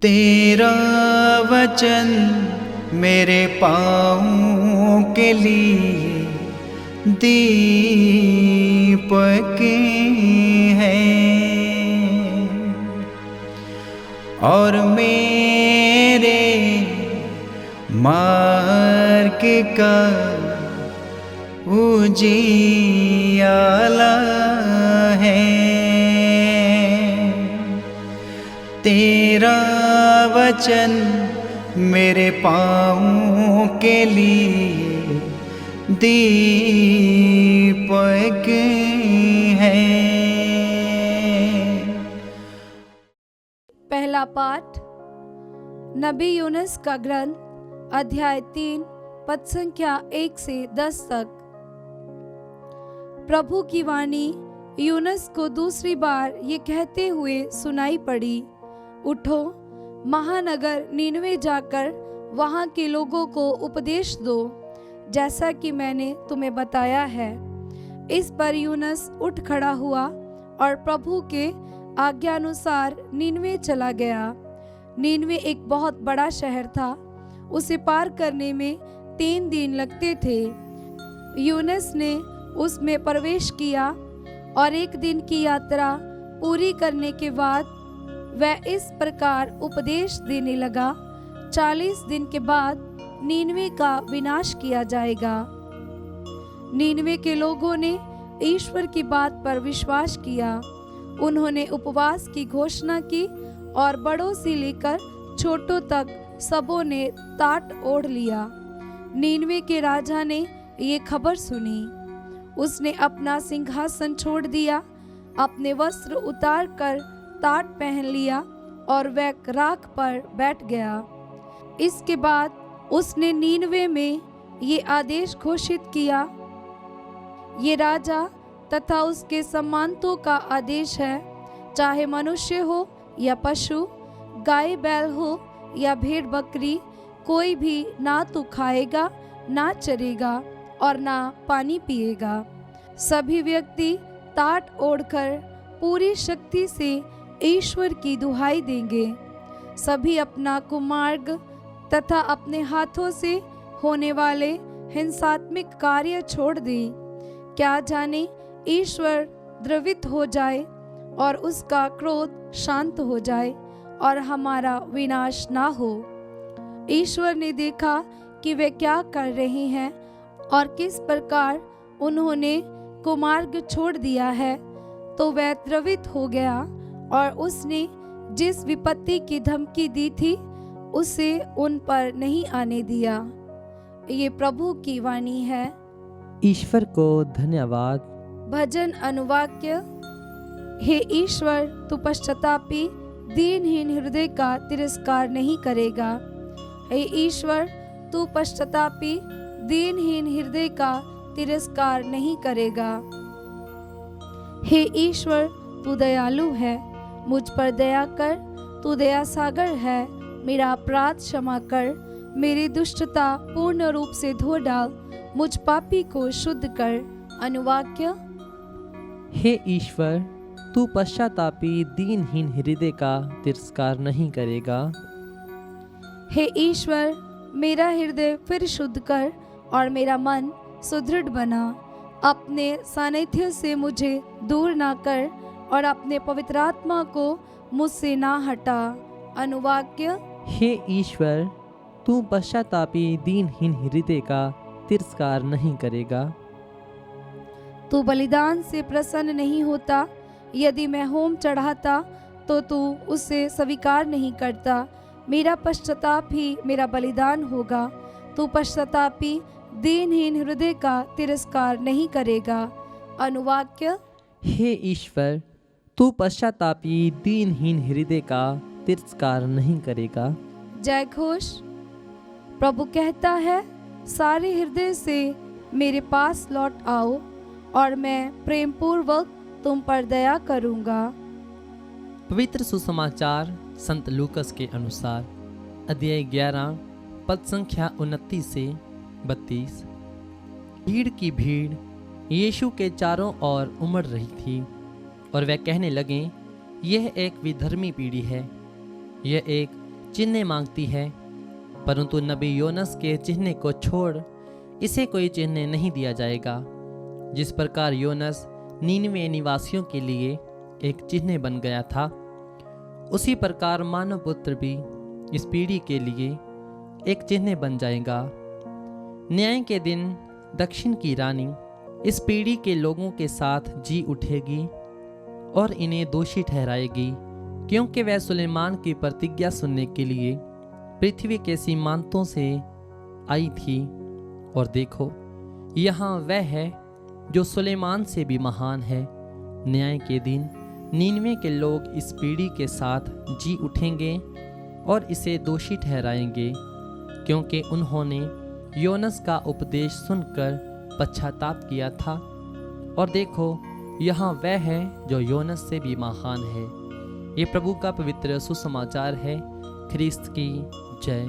तेरा वचन मेरे पाँवों के लिए दीपक है और मेरे मार्ग का उजियाला है। तेरा वचन मेरे पाँवों के लिए दीपक है। पहला पाठ नबी यूनुस का ग्रंथ अध्याय 3 पद संख्या 1 से 10 तक। प्रभु की वाणी यूनुस को दूसरी बार ये कहते हुए सुनाई पड़ी, उठो, महानगर नीनवे जाकर वहां के लोगों को उपदेश दो, जैसा कि मैंने तुम्हें बताया है। इस पर यूनुस उठ खड़ा हुआ और प्रभु के आज्ञानुसार नीनवे चला गया। नीनवे एक बहुत बड़ा शहर था, उसे पार करने में 3 दिन लगते थे। यूनुस ने उसमें प्रवेश किया और 1 दिन की यात्रा पूरी करने के बाद वह इस प्रकार उपदेश देने लगा, 40 दिन के बाद नीनवे का विनाश किया जाएगा। नीनवे के लोगों ने ईश्वर की बात पर विश्वास किया। उन्होंने उपवास की घोषणा की और बड़ों से लेकर छोटों तक सबों ने टाट ओढ़ लिया। नीनवे के राजा ने ये खबर सुनी। उसने अपना सिंहासन छोड़ दिया, अपने वस्त्र उतार कर टाट पहन लिया और वह राख पर बैठ गया। इसके बाद उसने नीनवे में ये आदेश घोषित किया, ये राजा तथा उसके सम्मानितों का आदेश है, चाहे मनुष्य हो या पशु, गाय बैल हो या भेड़ बकरी, कोई भी ना तो खाएगा, ना चरेगा और ना पानी पिएगा। सभी व्यक्ति टाट ओढ़कर पूरी शक्ति से ईश्वर की दुहाई देंगे। सभी अपना कुमार्ग तथा अपने हाथों से होने वाले हिंसात्मक कार्य छोड़ दें। क्या जाने ईश्वर द्रवित हो जाए और उसका क्रोध शांत हो जाए और हमारा विनाश ना हो। ईश्वर ने देखा कि वे क्या कर रहे हैं और किस प्रकार उन्होंने कुमार्ग छोड़ दिया है, तो वह द्रवित हो गया और उसने जिस विपत्ति की धमकी दी थी उसे उन पर नहीं आने दिया। ये प्रभु की वाणी है। ईश्वर को धन्यवाद। भजन अनुवाक्य। हे ईश्वर, तू पश्चातापी दीनहीन हृदय का तिरस्कार नहीं करेगा। हे ईश्वर, तू पश्चातापी दीनहीन हृदय का तिरस्कार नहीं करेगा। हे ईश्वर, तू दयालु है, मुझ पर दया कर, तू दया सागर है, मेरा अपराध क्षमा कर, मेरी दुष्टता पूर्ण रूप से धो डाल, मुझ पापी को शुद्ध कर। अनुवाक्य। हे ईश्वर, तू पश्चातापी दीनहीन हृदय का तिरस्कार नहीं करेगा। हे ईश्वर, मेरा हृदय फिर शुद्ध कर और मेरा मन सुदृढ़ बना। अपने सानिध्य से मुझे दूर ना कर और अपने पवित्र आत्मा को मुझसे ना हटा। अनुवाक्य। हे ईश्वर, तू पश्चातापी दीनहीन हृदय का तिरस्कार नहीं करेगा। तू बलिदान से प्रसन्न नहीं होता, यदि मैं होम चढ़ाता तो तू उसे स्वीकार नहीं करता। मेरा पश्चाताप ही मेरा बलिदान होगा। तू पश्चातापी दीनहीन हृदय का तिरस्कार नहीं करेगा। अनुवाक्य। हे ईश्वर, तू पश्चातापी दीनहीन हृदय का तिरस्कार नहीं करेगा। जय घोष। प्रभु कहता है, सारे हृदय से मेरे पास लौट आओ और मैं प्रेम पूर्वक तुम पर दया करूंगा। पवित्र सुसमाचार संत लूकस के अनुसार अध्याय 11 पद संख्या 29 से 32। भीड़ की भीड़ यीशु के चारों ओर उमड़ रही थी और वे कहने लगे, यह एक विधर्मी पीढ़ी है, यह एक चिन्ह मांगती है, परंतु नबी योनस के चिन्ह को छोड़ इसे कोई चिन्ह नहीं दिया जाएगा। जिस प्रकार योनस नीनवे निवासियों के लिए एक चिन्ह बन गया था, उसी प्रकार मानव पुत्र भी इस पीढ़ी के लिए एक चिन्ह बन जाएगा। न्याय के दिन दक्षिण की रानी इस पीढ़ी के लोगों के साथ जी उठेगी और इन्हें दोषी ठहराएगी, क्योंकि वह सुलेमान की प्रतिज्ञा सुनने के लिए पृथ्वी के सीमांतों से आई थी। और देखो, यहाँ वह है जो सुलेमान से भी महान है। न्याय के दिन नीनवे के लोग इस पीढ़ी के साथ जी उठेंगे और इसे दोषी ठहराएंगे, क्योंकि उन्होंने योनस का उपदेश सुनकर पश्चाताप किया था। और देखो, यहाँ वह है जो योनस से भी महान है। ये प्रभु का पवित्र सुसमाचार है। ख्रिस्त की जय।